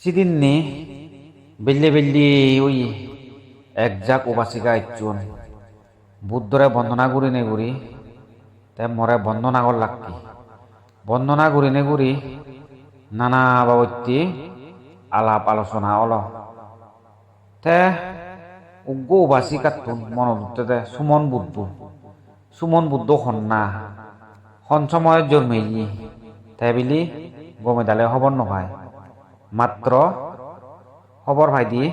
সেদিন নি বেল্লি বেল্লি ওই একজাক উপাসিকা ইচ্ছুন বুদ্ধরে বন্দনা করি নে করি তে মরে বন্দনা কর লাগকি বন্দনা করি নে করি নানা বাবত্যি আলাপ আলোচনা অল তে উগ্র উপাসিকাতুন মনোদুতে সুমন বুদ্ধ হন্না হন সময় জন্মেই তাই বিলি গমেদালে খবর নভায় মাত্র খবর ভাই দি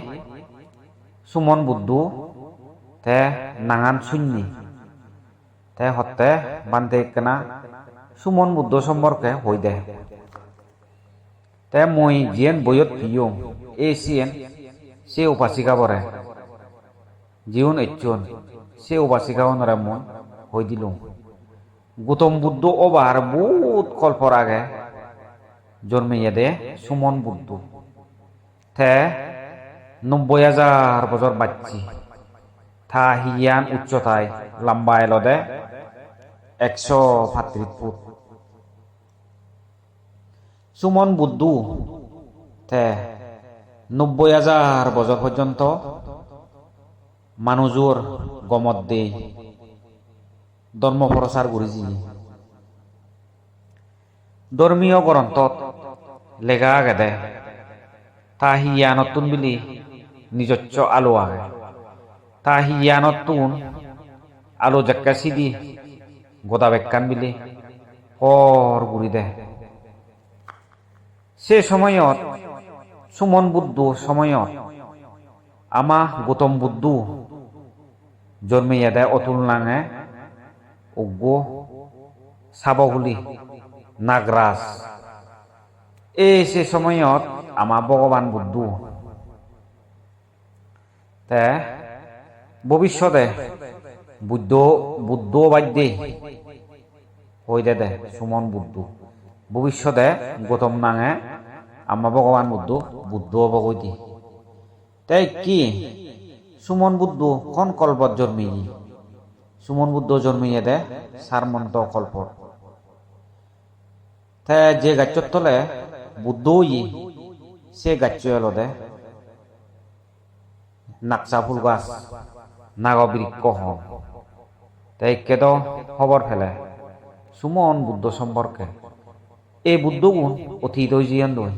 সুমন বুদ্ধ তে নাঙান শূন্যি তে হতে বান্ধে কেনা সুমন বুদ্ধ সম্পর্কে হই দে তে মই জিয়েন বইয়ত পিয়ং এ সিয়েন সে উপাসিকা বরে জিউন এচ্ছুন সে উপাসিকা অনরে মই হই দিলুম গৌতম বুদ্ধ ওবার বহুত কল্পর আগে জন্মিয়ে দে সুমন বুদ্ধ তে ৯০,০০০ বছর বাচ্চি থা হিয়ান উচ্চতায় লম্বা এলদে ১৩৫ ফুট সুমন বুদ্ধ তে ৯০,০০০ বছর পর্যন্ত মানুষের গমত দে ধর্ম প্রচার করেছি ধর্মীয় গ্রন্থত লেখা গেদে তা হিয়ানতুন বিলি নিজস্ব আলো আগে তা হিয়ানতুন আলো জাক্কা সিদি গোদা বেক্কান বিলি কর গুড়ি দে সে সময়ত সুমন বুদ্ধ সময়ত আমা গৌতম বুদ্ধ জন্মিয়ে দেয় অতুল নাঙে উগ্র সাবগুলি নাগরাজ এই সে সময়ত আমা ভগবান বুদ্ধ তে ভবিষ্যতে বুদ্ধ বাদ্যে হই দে সুমন বুদ্ধ ভবিষ্যতে গৌতম নাঙে আমা ভগবান বুদ্ধ অবগৈ দি তাই কি সুমন বুদ্ধ কোন কল্পত জন্মিয়ে সুমন বুদ্ধ জন্মিয়ে দে সারমন্ত কল্প তে যে গাছর তলে বুদ্ধ সে গাছ এলো দে নাকসা ফুল গাছ নাগবৃক্ষ হন তাই কেদ খবর ফেলে সুমন বুদ্ধ সম্পর্কে এই বুদ্ধগুণ অতীত জিয়ান দই